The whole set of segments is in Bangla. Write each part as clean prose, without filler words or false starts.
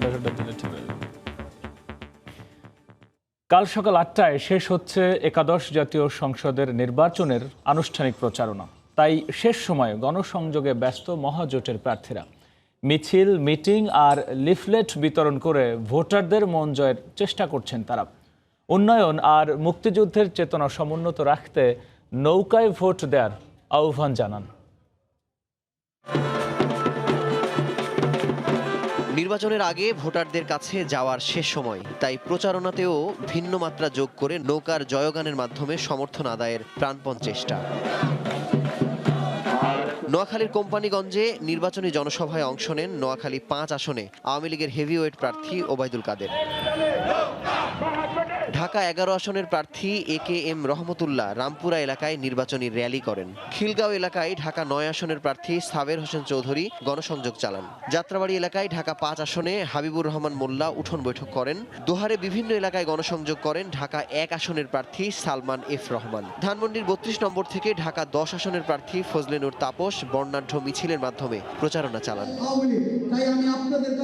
ঘন্টা দিলে ঠিক হয়ে যাবে। কাল সকাল ৮টায় শেষ হচ্ছে একাদশ জাতীয় সংসদের নির্বাচনের আনুষ্ঠানিক প্রচারণা। তাই শেষ সময়ে গণসংযোগে ব্যস্ত মহাজোটের প্রার্থীরা মিছিল, মিটিং আর লিফলেট বিতরণ করে ভোটারদের মন জয়ের চেষ্টা করছেন তারা। উন্নয়ন আর মুক্তিযুদ্ধের চেতনা সমুন্নত রাখতে নৌকায় ভোট দেওয়ার আহ্বান জানান। নির্বাচনের আগে ভোটারদের কাছে যাওয়ার শেষ সময়, তাই প্রচারণাতেও ভিন্ন মাত্রা যোগ করে নৌকার জয়গানের মাধ্যমে সমর্থন আদায়ের প্রাণপণ চেষ্টা। নোয়াখালীর কোম্পানিগঞ্জে নির্বাচনী জনসভায় অংশ নেন নোয়াখালী ৫ আসনে আওয়ামী লীগের হেভিওয়েট প্রার্থী ওবায়দুল কাদের। ঢাকা ১১ আসনের প্রার্থী AKM রহমতুল্লাহ রামপুরা এলাকায় নির্বাচনী র্যালি করেন। খিলগাঁও এলাকায় ঢাকা ৯ আসনের প্রার্থী সাবের হোসেন চৌধুরী গণসংযোগ চালান। যাত্রাবাড়ি এলাকায় ঢাকা ৫ আসনে হাবিবুর রহমান মোল্লা উঠোন বৈঠক করেন। দোহারে বিভিন্ন এলাকায় গণসংযোগ করেন ঢাকা ১ আসনের প্রার্থী সালমান এফ রহমান। ধানমন্ডির ৩২ নম্বর থেকে ঢাকা ১০ আসনের প্রার্থী ফজলে নূর তাপস বর্ণাঢ্য মিছিলের মাধ্যমে প্রচারণা চালান।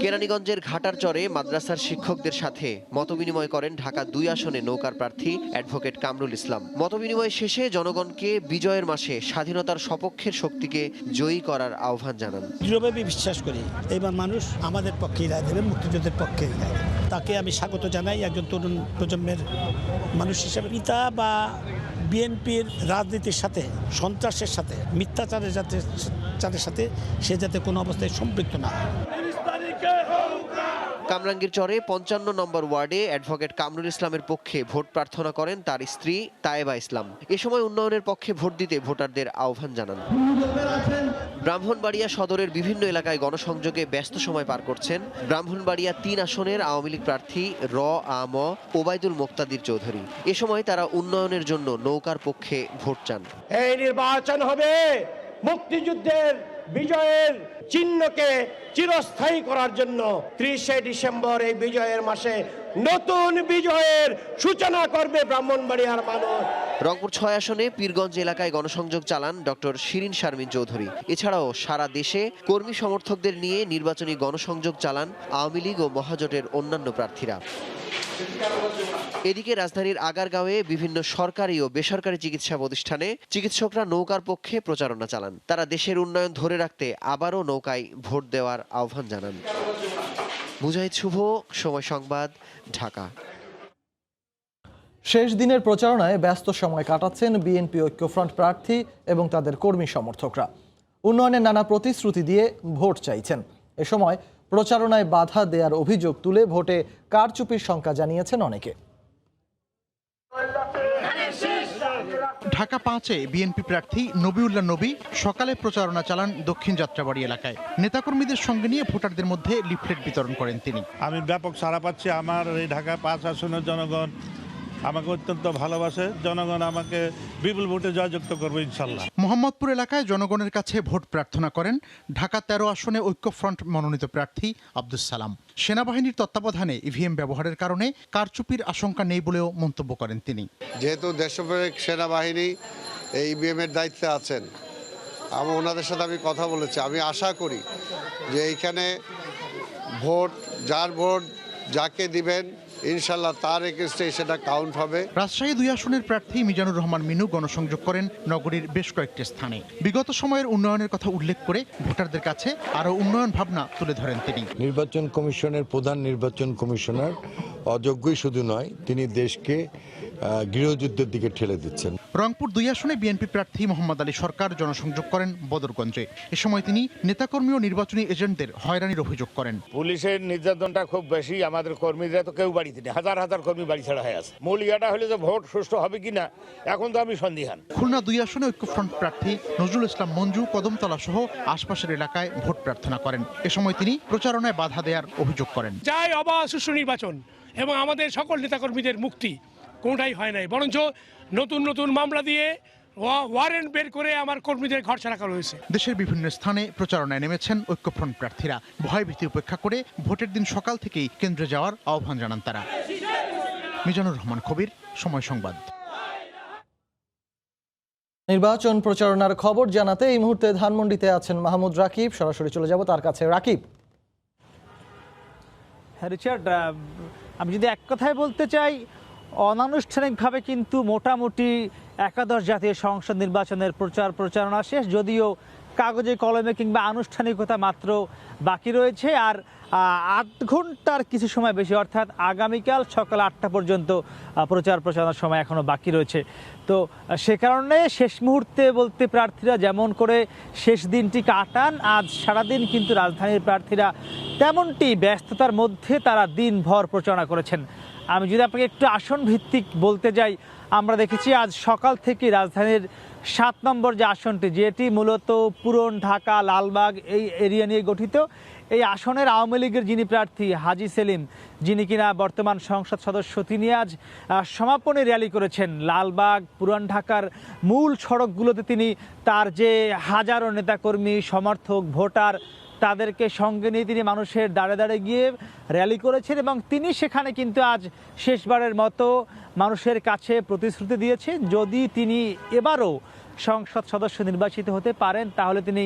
কেরানীগঞ্জের ঘাটার চরে মাদ্রাসার শিক্ষকদের সাথে মতবিনিময় করেন ঢাকা ২ আসনে নৌকার প্রার্থী অ্যাডভোকেট কামরুল ইসলাম। মতবিনিময় শেষে জনগণকে বিজয়ের মাসে স্বাধীনতার সপক্ষের শক্তিকে জয়ী করার আহ্বান জানান। দৃঢ়ভাবে বিশ্বাস করি এবার মানুষ আমাদের পক্ষেই রায় দেবে, মুক্তিযুদ্ধের পক্ষেই রায় দেবে। তাকে আমি স্বাগত জানাই একজন তরুণ প্রজন্মের মানুষ হিসেবে। পিতা বা বিএনপির রাজনীতির সাথে, সন্ত্রাসের সাথে, মিথ্যাচারের সাথে সে যাতে কোনো অবস্থায় সম্পৃক্ত না হয়। কামরাঙ্গীর চরে ৫৫ নম্বর ওয়ার্ডে অ্যাডভোকেট কামরুল ইসলামের পক্ষে ভোট প্রার্থনা করেন তার স্ত্রী তায়েবা ইসলাম। এ সময় উন্নয়নের পক্ষে ভোট দিতে ভোটারদের আহ্বান জানান। ব্রাহ্মণবাড়িয়া সদরের বিভিন্ন এলাকায় গণসংযোগে ব্যস্ত সময় পার করছেন ব্রাহ্মণবাড়িয়া ৩ আসনের আওয়ামী লীগ প্রার্থী আম ওবায়দুল মোক্তাদির চৌধুরী। এ সময় তারা উন্নয়নের জন্য নৌকার পক্ষে ভোট চান। এই নির্বাচন হবে মুক্তিযুদ্ধের বিজয়ের চিহ্নকে চিরস্থায়ী করার জন্য। ৩০শে ডিসেম্বর এই বিজয়ের মাসে নতুন বিজয়ের সূচনা করবে ব্রাহ্মণবাড়িয়ার মানুষ। রংপুর ৬ আসনে পীরগঞ্জ এলাকায় গণসংযোগ চালান ডক্টর শিরিন শারমিন চৌধুরী। এছাড়াও সারা দেশে কর্মী সমর্থকদের নিয়ে নির্বাচনী গণসংযোগ চালান আওয়ামী লীগ ও মহাজোটের অন্যান্য প্রার্থীরা। এদিকে রাজধানীর আগারগাঁওয়ে বিভিন্ন সরকারি ও বেসরকারি চিকিৎসা প্রতিষ্ঠানে চিকিৎসকরা নৌকার পক্ষে প্রচারণা চালান। তারা দেশের উন্নয়ন ধরে রাখতে আবারও নৌকায় ভোট দেওয়ার আহ্বান জানান। মুজাহিদ শুভ, সময় সংবাদ, ঢাকা। শেষ দিনের প্রচারণায় ব্যস্ত সময় কাটাচ্ছেন বিএনপি ঐক্যফ্রন্ট প্রার্থী এবং তাদের কর্মী সমর্থকরা। উন্নয়নের নানা প্রতিশ্রুতি দিয়ে ভোট চাইছেন। এ সময় প্রচারণায় বাধা দেওয়ার অভিযোগ তুলে ভোটে কারচুপির শঙ্কা জানিয়েছেন অনেকে। ঢাকা ৫-এ বিএনপি প্রার্থী নবিউল্লাহ নবী সকালে প্রচারণা চালান দক্ষিণ যাত্রাবাড়ি এলাকায়। নেতাকর্মীদের সঙ্গে নিয়ে ভোটারদের মধ্যে লিফলেট বিতরণ করেন তিনি। আমি ব্যাপক সাড়া পাচ্ছি। আমার এই ঢাকা ৫ আসনের জনগণ আমাকে অত্যন্ত ভালোবাসে। জনগণ আমাকে বিপুল ভোটে জয়যুক্ত করবে ইনশাল্লাহ। মোহাম্মদপুর এলাকায় জনগণের কাছে ভোট প্রার্থনা করেন ঢাকা ১৩ আসনে ঐক্যফ্রন্ট মনোনীত প্রার্থী আব্দুস সালাম। সেনাবাহিনীর তত্ত্বাবধানে ইভিএম ব্যবহারের কারণে কারচুপির আশঙ্কা নেই বলেও মন্তব্য করেন তিনি। যেহেতু দেশপ্রেমিক সেনাবাহিনী এই ইভিএম এর দায়িত্বে আছেন, ওনাদের সাথে আমি কথা বলেছি। আমি আশা করি যে এইখানে ভোট, যার ভোট যাকে দিবেন ইনশাল্লাহ তার এগেইনস্টে সেটা কাউন্ট হবে। রাজশাহী ২ আসনের প্রার্থী মিজানুর রহমান মিনু গণসংযোগ করেন নগরীর বেশ কয়েকটি স্থানে। বিগত সময়ের উন্নয়নের কথা উল্লেখ করে ভোটারদের কাছে আরও উন্নয়ন ভাবনা তুলে ধরেন তিনি। নির্বাচন কমিশনের প্রধান নির্বাচন কমিশনার অযোগ্যই শুধু নয়, তিনি দেশকে গৃহযুদ্ধের দিকে ঠেলে দিচ্ছেন। রংপুর ২ আসনে বিএনপি প্রার্থী মোহাম্মদ আলী সরকার জনসংযোগ করেন বদরগঞ্জে। এ সময় তিনি নেতাকর্মী ও নির্বাচনী এজেন্টদের হয়রানির অভিযোগ করেন। পুলিশের নির্যাতনটা খুব বেশি। আমাদের কর্মীরা তো কেউ বাড়িতে নেই, হাজার হাজার কর্মী বাড়ি ছাড়া হয়ে আছে। মূল ইয়াটা হলে যে ভোট সুষ্ঠু হবে কিনা এখন তো আমি সন্দিহান। খুলনা ২ আসনে ঐক্যফ্রন্ট প্রার্থী নজরুল ইসলাম মঞ্জু কদমতলা সহ আশপাশের এলাকায় ভোট প্রার্থনা করেন। এ সময় তিনি প্রচারণায় বাধা দেওয়ার অভিযোগ করেন। চাই অবাধ সুষ্ঠু নির্বাচন এবং আমাদের সকল নেতাকর্মীদের মুক্তি। কোনটাই হয় নাই, বরঞ্চ নতুন নতুন মামলা দিয়ে ওয়ারেন্ট বের করে আমার কর্মীদের ঘর ছাড়া করা হয়েছে। দেশের বিভিন্ন স্থানে প্রচারণায় নেমেছেন ঐক্যফ্রন্ট প্রার্থীরা। ভয়ভীতি উপেক্ষা করে ভোটের দিন সকাল থেকেই কেন্দ্রে যাওয়ার আহ্বান জানান তারা। মিজানুর রহমান কবির, সময় সংবাদ। নির্বাচন প্রচারণার খবর জানাতে এই মুহূর্তে ধানমন্ডিতে আছেন মাহমুদ রাকিব। সরাসরি চলে যাব তার কাছে। রাকিব, রিচার্ড, আমি যদি এক কথায় বলতে চাই, অনানুষ্ঠানিকভাবে কিন্তু মোটামুটি একাদশ জাতীয় সংসদ নির্বাচনের প্রচারণা শেষ, যদিও কাগজে কলমে কিংবা আনুষ্ঠানিকতা মাত্র বাকি রয়েছে। আর 8 ঘন্টার কিছু সময় বেশি, অর্থাৎ আগামীকাল সকাল 8টা পর্যন্ত প্রচারণার সময় এখনও বাকি রয়েছে। তো সে কারণে শেষ মুহূর্তে বলতে প্রার্থীরা যেমন করে শেষ দিনটি কাটান, আজ সারাদিন কিন্তু রাজধানীর প্রার্থীরা তেমনটি ব্যস্ততার মধ্যে তারা দিনভর প্রচারণা করেছেন। আমি যদি আপনাকে একটু আসন ভিত্তিক বলতে যাই, আমরা দেখেছি আজ সকাল থেকে রাজধানীর 7 নম্বর যে আসনটি, যেটি মূলত পুরন ঢাকা লালবাগ এই এরিয়া নিয়ে গঠিত, এই আসনের আওয়ামী লীগের যিনি প্রার্থী হাজী সেলিম, যিনি কিনা বর্তমান সংসদ সদস্য, তিনি আজ সমাপনী র্যালি করেছেন লালবাগ পুরান ঢাকার মূল সড়কগুলোতে। তিনি তার যে হাজারো নেতাকর্মী, সমর্থক, ভোটার, তাদেরকে সঙ্গে নিয়ে তিনি মানুষের দাঁড়ে দাঁড়ে গিয়ে র্যালি করেছেন এবং তিনি সেখানে কিন্তু আজ শেষবারের মতো মানুষের কাছে প্রতিশ্রুতি দিয়েছেন, যদি তিনি এবারও সংসদ সদস্য নির্বাচিত হতে পারেন তাহলে তিনি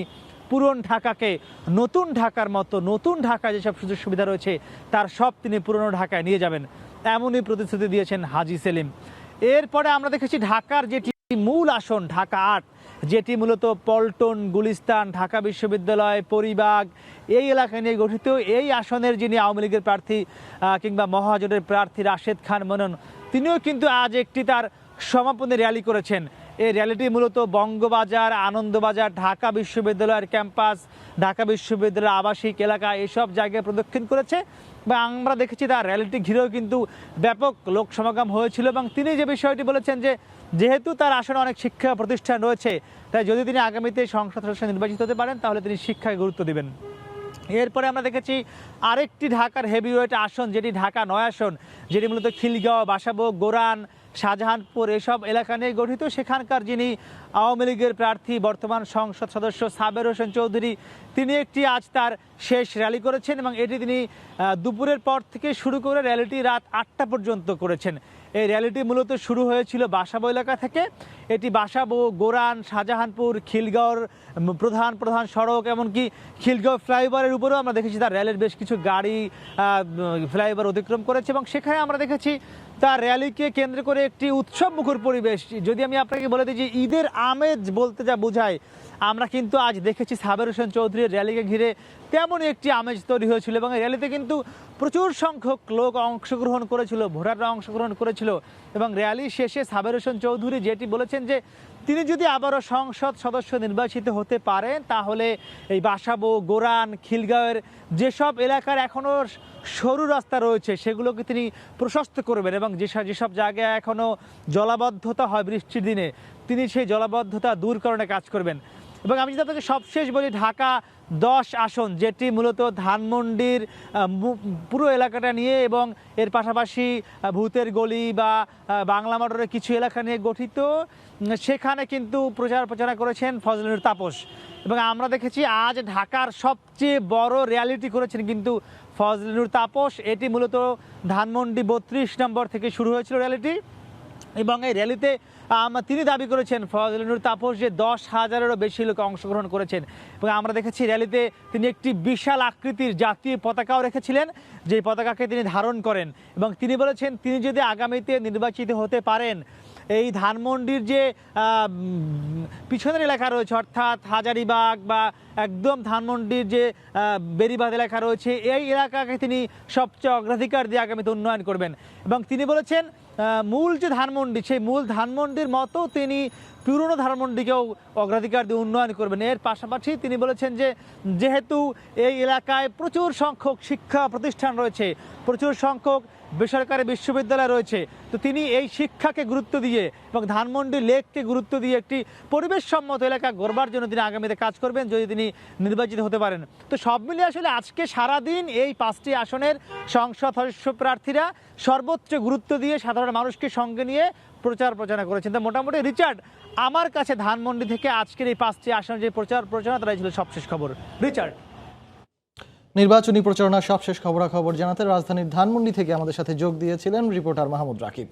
পুরন ঢাকাকে নতুন ঢাকার মতো, নতুন ঢাকায় যেসব সুযোগ সুবিধা রয়েছে তার সব তিনি পুরনো ঢাকায় নিয়ে যাবেন, এমনই প্রতিশ্রুতি দিয়েছেন হাজী সেলিম। এরপরে আমরা দেখেছি ঢাকার যেটি মূল আসন ঢাকা 8, যেটি মূলত পল্টন, গুলিস্তান, ঢাকা বিশ্ববিদ্যালয়, পরিবাগ এই এলাকা নিয়ে গঠিত, এই আসনের যিনি আওয়ামী লীগের প্রার্থী কিংবা মহাজোটের প্রার্থী রাশেদ খান মনন, তিনিও কিন্তু আজ একটি তার সমাপনী র্যালি করেছেন। এই র্যালিটি মূলত বঙ্গবাজার, আনন্দবাজার, ঢাকা বিশ্ববিদ্যালয়ের ক্যাম্পাস, ঢাকা বিশ্ববিদ্যালয়ের আবাসিক এলাকা এসব জায়গায় প্রদক্ষিণ করেছে বা আমরা দেখেছি তার র্যালিটি ঘিরেও কিন্তু ব্যাপক লোক সমাগম হয়েছিল। এবং তিনি যে বিষয়টি বলেছেন যে যেহেতু তার আসনে অনেক শিক্ষা প্রতিষ্ঠান রয়েছে, তাই যদি তিনি আগামীতে সংসদ সদস্য নির্বাচিত হতে পারেন তাহলে তিনি শিক্ষায় গুরুত্ব দেবেন। এরপরে আমরা দেখেছি আরেকটি ঢাকার হেভিওয়েট আসন, যেটি ঢাকা 9 আসন, যেটি মূলত খিলগাঁও, বাসাবো, গোরান, শাহজাহানপুর এসব এলাকা নিয়ে গঠিত। সেখানকার যিনি আওয়ামী লীগের প্রার্থী, বর্তমান সংসদ সদস্য সাবের হোসেন চৌধুরী, তিনি একটি আজ তার শেষ র্যালি করেছেন এবং এটি তিনি দুপুরের পর থেকে শুরু করে র্যালিটি রাত 8টা পর্যন্ত করেছেন। এই র্যালিটি মূলত শুরু হয়েছিল বাসাবো এলাকা থেকে। এটি বাসাবো, গোরান, শাহজাহানপুর, খিলগাঁওর প্রধান সড়ক, এমনকি খিলগাঁও ফ্লাইওভারের উপরেও আমরা দেখেছি তার র্যালির বেশ কিছু গাড়ি ফ্লাইওভার অতিক্রম করেছে এবং সেখানে আমরা দেখেছি তার র্যালিকে কেন্দ্র করে একটি উৎসব মুখর পরিবেশ। যদি আমি আপনাকে বলে দিই যে ঈদের আমেজ বলতে যা বোঝায়, আমরা কিন্তু আজ দেখেছি সাবের হোসেন চৌধুরীর র্যালিকে ঘিরে তেমনই একটি আমেজ তৈরি হয়েছিল এবং এই র্যালিতে কিন্তু প্রচুর সংখ্যক লোক অংশগ্রহণ করেছিল, ভোটাররা অংশগ্রহণ করেছিল। এবং র্যালি শেষে সাবের হোসেন চৌধুরী যেটি বলেছেন যে তিনি যদি আবারও সংসদ সদস্য নির্বাচিত হতে পারেন তাহলে এই বাসাবো, গোরান, খিলগাঁওয়ের যেসব এলাকার এখনও সরু রাস্তা রয়েছে সেগুলোকে তিনি প্রশস্ত করবেন এবং যেসব জায়গায় এখনও জলাবদ্ধতা হয় বৃষ্টির দিনে, তিনি সেই জলাবদ্ধতা দূরকরণে কাজ করবেন। এবং আমি যদি আপনাকে সবশেষ বলি, ঢাকা 10 আসন, যেটি মূলত ধানমন্ডির পুরো এলাকাটা নিয়ে এবং এর পাশাপাশি ভূতের গলি বা বাংলা মোটরের কিছু এলাকা নিয়ে গঠিত, সেখানে কিন্তু প্রচারণা করেছেন ফজলে নূর তাপস। এবং আমরা দেখেছি আজ ঢাকার সবচেয়ে বড় র্যালিটি করেছেন কিন্তু ফজলে নূর তাপস। এটি মূলত ধানমন্ডি 32 নম্বর থেকে শুরু হয়েছিল র্যালিটি এবং এই র্যালিতে তিনি দাবি করেছেন ফজলে নূর তাপস যে 10,000-এরও বেশি লোক অংশগ্রহণ করেছেন। এবং আমরা দেখেছি র্যালিতে তিনি একটি বিশাল আকৃতির জাতীয় পতাকাও রেখেছিলেন, যে পতাকাকে তিনি ধারণ করেন এবং তিনি বলেছেন তিনি যদি আগামীতে নির্বাচিত হতে পারেন, এই ধানমন্ডির যে পিছনের এলাকা রয়েছে অর্থাৎ হাজারিবাগ বা একদম ধানমন্ডির যে বেরিবাঁধ এলাকা রয়েছে, এই এলাকাকে তিনি সবচেয়ে অগ্রাধিকার দিয়ে আগামীতে উন্নয়ন করবেন। এবং তিনি বলেছেন মূল যে ধানমন্ডি, সেই মূল ধানমন্ডির মতো তিনি পুরনো ধানমন্ডিকেও অগ্রাধিকার দিয়ে উন্নয়ন করবেন। এর পাশাপাশি তিনি বলেছেন যে যেহেতু এই এলাকায় প্রচুর সংখ্যক শিক্ষা প্রতিষ্ঠান রয়েছে, প্রচুর সংখ্যক বেসরকারি বিশ্ববিদ্যালয় রয়েছে, তো তিনি এই শিক্ষাকে গুরুত্ব দিয়ে এবং ধানমন্ডি লেককে গুরুত্ব দিয়ে একটি পরিবেশসম্মত এলাকা গড়বার জন্য তিনি আগামীতে কাজ করবেন যদি তিনি নির্বাচিত হতে পারেন। তো সব মিলিয়ে আসলে আজকে সারাদিন এই 5টি আসনের সংসদ সদস্য প্রার্থীরা সর্বোচ্চ গুরুত্ব দিয়ে সাধারণ মানুষকে সঙ্গে নিয়ে প্রচারণা করেছেন। তো মোটামুটি রিচার্ড, আমার কাছে ধানমন্ডি থেকে আজকের এই 5টি আসনের যে প্রচারণা তারাই ছিল সবশেষ খবর। রিচার্ড, নির্বাচনী প্রচারণার সবশেষ খবরাখবর জানাতে রাজধানীর ধানমন্ডি থেকে আমাদের সাথে যোগ দিয়েছিলেন রিপোর্টার মাহমুদ রাকিব।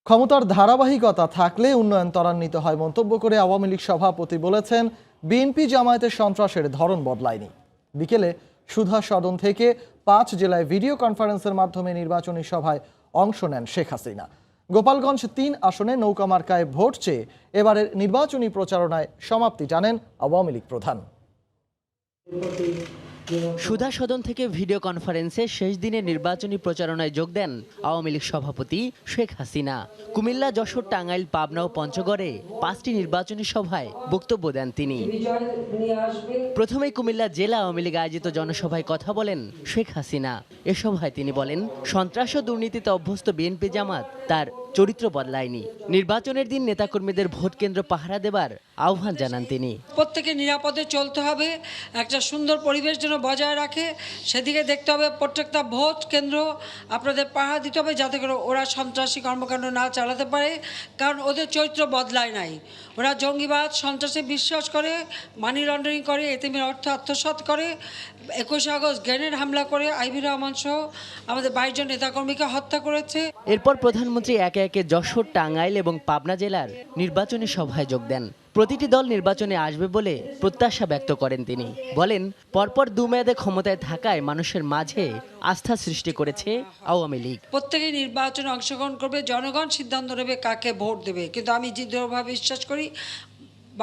ক্ষমতার ধারাবাহিকতা থাকলে উন্নয়ন ত্বরান্বিত হয় মন্তব্য করে আওয়ামী লীগ সভাপতি বলেছেন বিএনপি জামায়াতের সন্ত্রাসের ধরন বদলায়নি। বিকেলে সুধা সদন থেকে 5 জেলায় ভিডিও কনফারেন্সের মাধ্যমে নির্বাচনী সভায় অংশ নেন শেখ হাসিনা। গোপালগঞ্জ 3 আসনে নৌকা মার্কায় ভোট চেয়ে এবারের নির্বাচনী প্রচারণায় সমাপ্তি টানেন আওয়ামী লীগ প্রধান। সুধা সদন থেকে ভিডিও কনফারেন্সে শেষ দিনে নির্বাচনী প্রচারণায় যোগ দেন আওয়ামী লীগ সভাপতি শেখ হাসিনা। কুমিল্লা, যশোর, টাঙ্গাইল, পাবনা ও পঞ্চগড়ে 5টি নির্বাচনী সভায় বক্তব্য দেন তিনি। প্রথমে কুমিল্লা জেলা আওয়ামী লীগ আয়োজিত জনসভায় কথা বলেন শেখ হাসিনা। এ সভায় তিনি বলেন, সন্ত্রাস ও দুর্নীতিতে অভ্যস্ত বিএনপি জামাত তার চরিত্র বদলায়নি। নির্বাচনের দিন নেতাকর্মীদের ভোট কেন্দ্র পাহারা দেবার আহ্বান জানান তিনি। প্রত্যেকে নিরাপদে চলতে হবে, একটা সুন্দর পরিবেশ যেন বজায় রাখে সেদিকে দেখতে হবে। প্রত্যেকটা ভোট কেন্দ্র আপনাদের পাহারা দিতে হবে যাতে করে ওরা সন্ত্রাসী কর্মকাণ্ড না চালাতে পারে, কারণ ওদের চরিত্র বদলায় নাই। ওরা জঙ্গিবাদ, সন্ত্রাসে বিশ্বাস করে, মানি লন্ডারিং করে, এতিমের অর্থ আত্মসাৎ করে, 21 আগস্ট গ্রেনেড হামলা করে আইভি রহমান সহ আমাদের 22 জন নেতাকর্মীকে হত্যা করেছে। এরপর প্রধানমন্ত্রী একে একে যশোর, টাঙ্গাইল এবং পাবনা জেলার নির্বাচনী সভায় যোগ দেন। প্রতিটি দল নির্বাচনে আসবে বলে প্রত্যাশা ব্যক্ত করেন তিনি। বলেন, পরপর 2 মেয়াদে ক্ষমতায় থাকায় মানুষের মাঝে আস্থা সৃষ্টি করেছে আওয়ামী লীগ। প্রত্যেকেই নির্বাচনে অংশগ্রহণ করবে, জনগণ সিদ্ধান্ত নেবে কাকে ভোট দেবে। কিন্তু আমি দৃঢ়ভাবে বিশ্বাস করি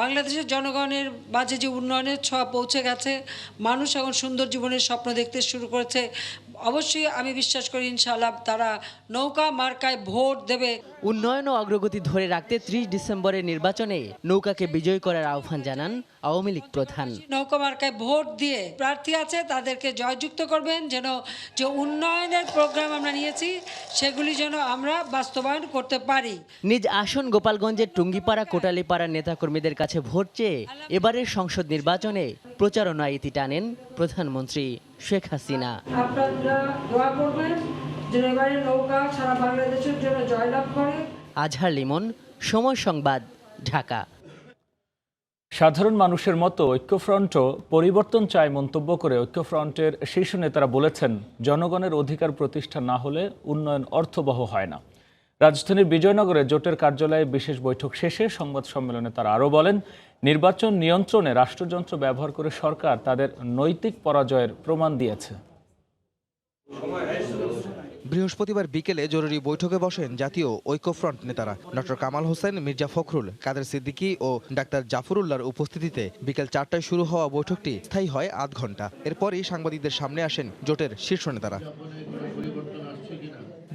বাংলাদেশের জনগণের মাঝে যে উন্নয়নের ছোঁয়া পৌঁছে গেছে, মানুষ এখন সুন্দর জীবনের স্বপ্ন দেখতে শুরু করেছে। অবশ্যই আমি বিশ্বাস করি ইনশাআল্লাহ তারা নৌকা মার্কায় ভোট দেবে। উন্নয়ন ও অগ্রগতি ধরে রাখতে 30 ডিসেম্বরের নির্বাচনে নৌকাকে বিজয়ী করার আহ্বান জানান আওয়ামী লীগ প্রধান। নৌকা মার্কায় ভোট দিয়ে প্রার্থী আছে তাদেরকে জয়যুক্ত করবেন, যেন যে উন্নয়নের প্রোগ্রাম আমরা নিয়েছি সেগুলি যেন আমরা বাস্তবায়ন করতে পারি। নিজ আসন গোপালগঞ্জের টুঙ্গিপাড়া, কোটালীপাড়ার নেতাকর্মীদের কাছে ভোট চেয়ে এবারের সংসদ নির্বাচনে প্রচারণায় ইতি টানেন প্রধানমন্ত্রী শেখ হাসিনা। আপনারা দোয়া করবেন যেন এবারে নৌকা সারা বাংলাদেশের জন্য জয়লাভ করে। আজহার লিমন, সময় সংবাদ, ঢাকা। সাধারণ মানুষের মতো ঐক্যফ্রন্টও পরিবর্তন চায় মন্তব্য করে ঐক্যফ্রন্টের শীর্ষ নেতারা বলেছেন, জনগণের অধিকার প্রতিষ্ঠা না হলে উন্নয়ন অর্থবহ হয় না। রাজধানীর বিজয়নগরে জোটের কার্যালয়ে বিশেষ বৈঠক শেষে সংবাদ সম্মেলনে তারা আরও বলেন, নির্বাচন নিয়ন্ত্রণে রাষ্ট্রযন্ত্র ব্যবহার করে সরকার তাদের নৈতিক পরাজয়ের প্রমাণ দিয়েছে। বৃহস্পতিবার বিকেলে জরুরি বৈঠকে বসেন জাতীয় ঐক্যফ্রন্ট নেতারা। ডক্টর কামাল হোসেন, মির্জা ফখরুল, কাদের সিদ্দিকী ও ডাক্তার জাফরুল্লাহর উপস্থিতিতে বিকেল 4টায় শুরু হওয়া বৈঠকটি স্থায়ী হয় আধ ঘন্টা। এরপরই সাংবাদিকদের সামনে আসেন জোটের শীর্ষ নেতারা।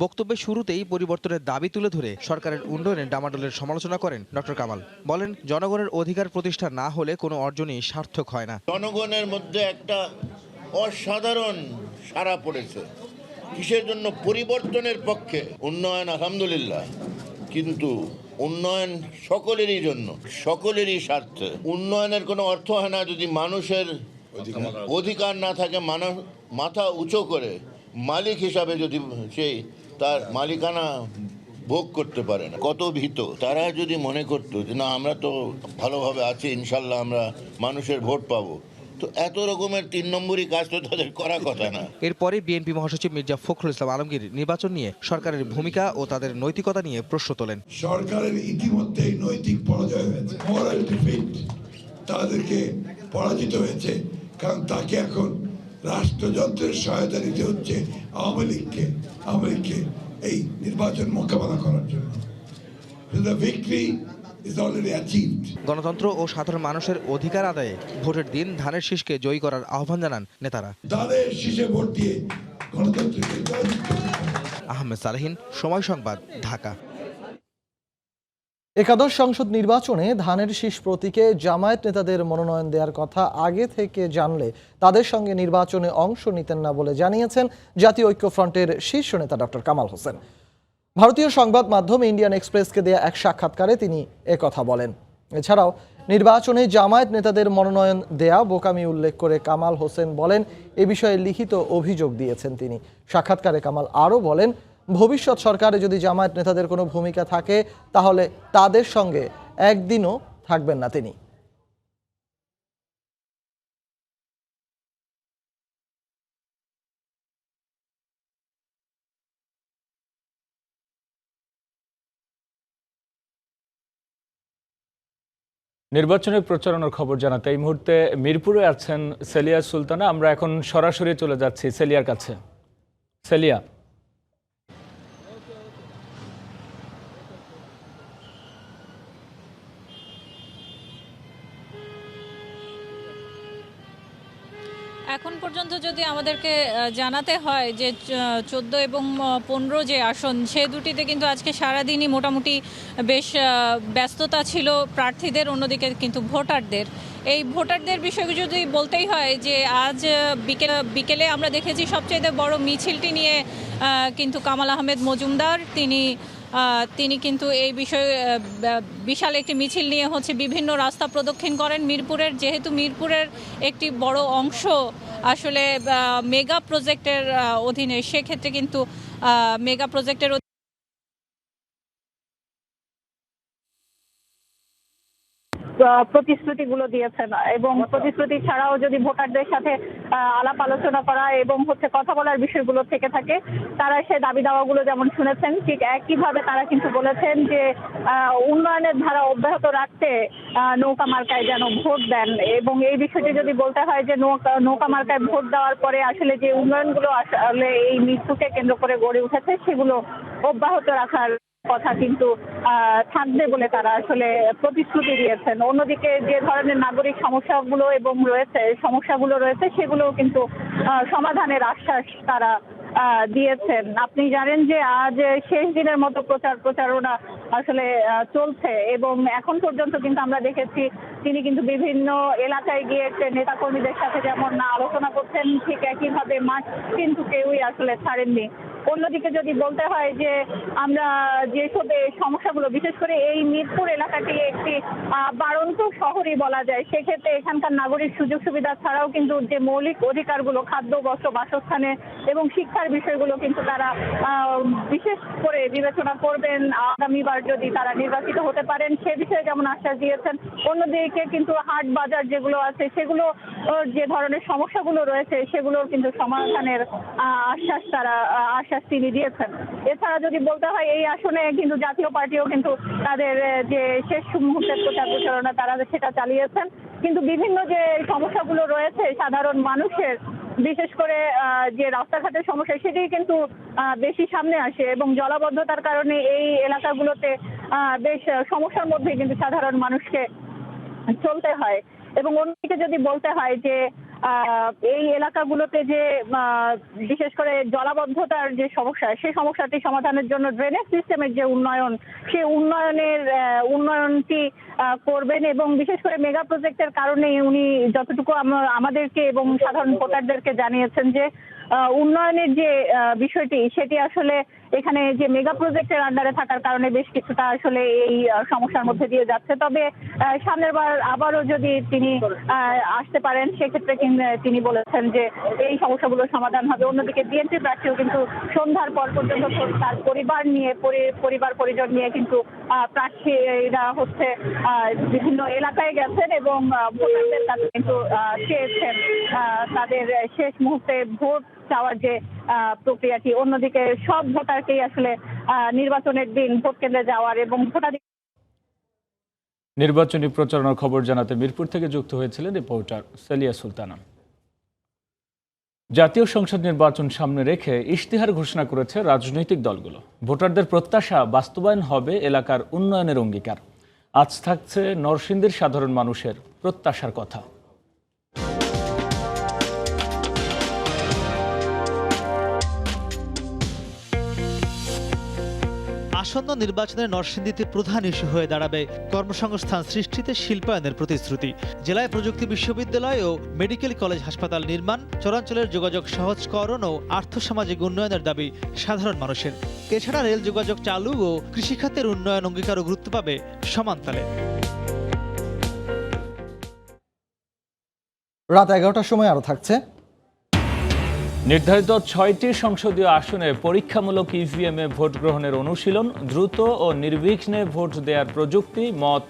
বক্তব্যের শুরুতেই পরিবর্তনের দাবি তুলে ধরে সরকারের উন্নয়নের ডামাডোলের সমালোচনা করেন ডক্টর কামাল। বলেন, জনগণের অধিকার প্রতিষ্ঠা না হলে কোনো অর্জনই সার্থক হয় না। জনগণের মধ্যে একটা অসাধারণ সাড়া পড়েছে। কিসের জন্য? পরিবর্তনের পক্ষে। উন্নয়ন আলহামদুলিল্লাহ, কিন্তু উন্নয়ন সকলেরই জন্য, সকলেরই স্বার্থে। উন্নয়নের কোনো অর্থ হয় না যদি মানুষের অধিকার না থাকে। মাথা উঁচু করে মালিক হিসাবে যদি সেই তার মালিকানা ভোগ করতে পারে না। কত ভীত তারা যদি মনে করতো যে না, আমরা তো ভালোভাবে আছি, ইনশাল্লাহ আমরা মানুষের ভোট পাবো, তো এত রকমের 3 নম্বরই কাজ তো তাদের করার কথা না। এরপরে বিএনপি মহাসচিব মির্জা ফখরুল ইসলাম আলমগীর নির্বাচন নিয়ে সরকারের ভূমিকা ও তাদের নৈতিকতা নিয়ে প্রশ্ন তোলেন। সরকারের ইতিমধ্যেই নৈতিক পরাজয় হয়েছে, মোরাল ডিফিট, তাদেরকে পরাজিত হয়েছে, কারণ তাকে এখন রাষ্ট্রযন্ত্রের সহায়তা নিতে হচ্ছে আওয়ামী লীগকে এই নির্বাচন মোকাবেলা করার জন্য। গণতন্ত্র ও সাধারণ মানুষের অধিকার আদায়ে ভোটের দিন ধানের শীষকে জয়ী করার আহ্বান জানান নেতারা। ধানের শীষে ভোট দিয়ে গণতন্ত্রকে জয়যুক্ত। আহমেদ সালেহিন, সময় সংবাদ, ঢাকা। একাদশ সংসদ নির্বাচনে ধানের শীষ প্রতীকে জামায়াত নেতাদের মনোনয়ন দেওয়ার কথা আগে থেকে জানলে তাদের সঙ্গে নির্বাচনে অংশ নিতেন না বলে জানিয়েছেন জাতীয় ঐক্যফ্রন্টের শীর্ষ নেতা ডক্টর কামাল হোসেন। ভারতীয় সংবাদ মাধ্যম ইন্ডিয়ান এক্সপ্রেসকে দেয়া এক সাক্ষাৎকারে তিনি একথা বলেন। এছাড়াও নির্বাচনে জামায়াত নেতাদের মনোনয়ন দেয়া বোকামি উল্লেখ করে কামাল হোসেন বলেন, এ বিষয়ে লিখিত অভিযোগ দিয়েছেন তিনি। সাক্ষাৎকারে কামাল আরও বলেন, ভবিষ্যৎ সরকারে যদি জামায়াত নেতাদের কোনো ভূমিকা থাকে তাহলে তাদের সঙ্গে একদিনও থাকবেন না তিনি। নির্বাচনের প্রচারণার খবর জানাতে এই মুহূর্তে মিরপুরে আছেন সেলিয়া সুলতানা। আমরা এখন সরাসরি চলে যাচ্ছি সেলিয়ার কাছে। সেলিয়া, এখন পর্যন্ত যদি আমাদেরকে জানাতে হয় যে 14 এবং 15 যে আসন, সে দুটিতে কিন্তু আজকে সারাদিনই মোটামুটি বেশ ব্যস্ততা ছিল প্রার্থীদের, অন্যদিকে কিন্তু ভোটারদের। এই ভোটারদের বিষয়ে যদি বলতেই হয় যে আজ বিকেলে আমরা দেখেছি সবচেয়ে বড় মিছিলটি নিয়ে কিন্তু কামাল আহমেদ মজুমদার তিনি কিন্তু এই বিষয়ে বিশাল একটি মিছিল নিয়ে বিভিন্ন রাস্তা প্রদক্ষিণ করেন মিরপুরের। যেহেতু মিরপুরের একটি বড় অংশ আসলে মেগা প্রজেক্টের অধীনে, সেক্ষেত্রে কিন্তু মেগা প্রজেক্টের প্রতিশ্রুতিগুলো দিয়েছেন এবং প্রতিশ্রুতি ছাড়াও যদি ভোটারদের সাথে আলাপ আলোচনা করা এবং কথা বলার বিষয়গুলো থেকে থাকে, তারা সে দাবি দাওয়াগুলো যেমন শুনেছেন, ঠিক একইভাবে তারা কিন্তু বলেছেন যে উন্নয়নের ধারা অব্যাহত রাখতে নৌকা মার্কায় যেন ভোট দেন। এবং এই বিষয়টি যদি বলতে হয় যে নৌকা মার্কায় ভোট দেওয়ার পরে আসলে যে উন্নয়নগুলো আসলে এই মৃত্যুকে কেন্দ্র করে গড়ে উঠেছে, সেগুলো অব্যাহত রাখার কথা কিন্তু থাকবে বলে তারা আসলে প্রতিশ্রুতি দিয়েছেন। অন্যদিকে যে ধরনের নাগরিক সমস্যাগুলো রয়েছে সেগুলোও কিন্তু সমাধানের আশ্বাস তারা দিয়েছেন। আপনি জানেন যে আজ শেষ দিনের মতো প্রচারণা আসলে চলছে এবং এখন পর্যন্ত কিন্তু আমরা দেখেছি তিনি কিন্তু বিভিন্ন এলাকায় গিয়ে নেতাকর্মীদের সাথে যেমন আলোচনা করছেন, ঠিক একইভাবে মাঠ কিন্তু কেউই আসলে ছাড়েননি। অন্যদিকে যদি বলতে হয় যে আমরা যেসব সমস্যাগুলো, বিশেষ করে এই মিরপুর এলাকাটি একটি বাড়ন্ত শহরই বলা যায়, সেক্ষেত্রে এখানকার নাগরিক সুযোগ সুবিধা ছাড়াও কিন্তু যে মৌলিক অধিকারগুলো, খাদ্য, বস্ত্র, বাসস্থানে এবং শিক্ষার বিষয়গুলো কিন্তু তারা বিশেষ করে বিবেচনা করবেন আগামীবার যদি তারা নির্বাচিত হতে পারেন, সে বিষয়ে যেমন আশ্বাস দিয়েছেন। অন্যদিকে কিন্তু হাট বাজার যেগুলো আছে, সেগুলো যে ধরনের সমস্যাগুলো রয়েছে সেগুলোর কিন্তু সমাধানের আশ্বাস তিনি দিয়েছেন। এছাড়া যদি বলতে হয় এই আসনে কিন্তু জাতীয় পার্টিও কিন্তু তাদের যে শেষ মুহূর্তের প্রচারণা তারা সেটা চালিয়েছেন। কিন্তু বিভিন্ন যে সমস্যাগুলো রয়েছে সাধারণ মানুষের, বিশেষ করে যে রাস্তাঘাটের সমস্যা, সেটি কিন্তু বেশি সামনে আসে এবং জলাবদ্ধতার কারণে এই এলাকাগুলোতে বেশ সমস্যার মধ্যে কিন্তু সাধারণ মানুষকে চলতে হয়। এবং অন্যদিকে যদি বলতে হয় যে এই এলাকাগুলোতে যে বিশেষ করে জলাবদ্ধতার যে সমস্যা, সেই সমস্যাটি সমাধানের জন্য ড্রেনেজ সিস্টেমের যে উন্নয়ন, সেই উন্নয়নটি করবেন এবং বিশেষ করে মেগা প্রজেক্টের কারণে উনি যতটুকু আমাদেরকে এবং সাধারণ ভোটারদেরকে জানিয়েছেন যে উন্নয়নের যে বিষয়টি, সেটি আসলে এখানে যে মেগা প্রজেক্টের আন্ডারে থাকার কারণে বেশ কিছুটা আসলে এই সমস্যার মধ্যে দিয়ে যাচ্ছে। তবে সামনের বার আবারও যদি তিনি আসতে পারেন, সেক্ষেত্রে তিনি বলেছেন যে এই সমস্যাগুলোর সমাধান হবে। অন্যদিকে বিএনপি প্রার্থীও কিন্তু সন্ধ্যার পর পর্যন্ত তার পরিবার পরিজন নিয়ে কিন্তু প্রার্থীরা বিভিন্ন এলাকায় গেছেন এবং ভোটারদের কাছে কিন্তু চেয়েছেন তাদের শেষ মুহূর্তে ভোট চাওয়ার যে প্রক্রিয়াটি। অন্যদিকে সব ভোটারকেই আসলে নির্বাচনের দিন ভোট কেন্দ্রে যাওয়ার এবং ভোটাধিকার। নির্বাচনী প্রচারণার খবর জানাতে মিরপুর থেকে যুক্ত হয়েছিলেন রিপোর্টার সেলিয়া সুলতানা। জাতীয় সংসদ নির্বাচন সামনে রেখে ইশতেহার ঘোষণা করেছে রাজনৈতিক দলগুলো। ভোটারদের প্রত্যাশা বাস্তবায়ন হবে এলাকার উন্নয়নের অঙ্গীকার। আজ থাকছে নরসিংদীর সাধারণ মানুষের প্রত্যাশার কথা। আসন্ন নির্বাচনের নরসিংদীতে প্রধান ইস্যু হয়ে দাঁড়াবে কর্মসংস্থান সৃষ্টিতে শিল্পায়নের প্রতিশ্রুতি। জেলায় প্রযুক্তি বিশ্ববিদ্যালয় ও মেডিকেল কলেজ হাসপাতাল নির্মাণ, চরাঞ্চলের যোগাযোগ সহজকরণ ও আর্থসামাজিক উন্নয়নের দাবি সাধারণ মানুষের। এছাড়া রেল যোগাযোগ চালু ও কৃষিখাতের উন্নয়ন অঙ্গীকারও গুরুত্ব পাবে সমানতালে। রাত 11টার সময় আরও থাকছে। নির্ধারিত 6টি সংসদীয় আসনে পরীক্ষামূলক ইভিএমে ভোট গ্রহণের অনুশীলন, দ্রুত ও নির্বিঘ্নে ভোট দেওয়ার প্রযুক্তি, মত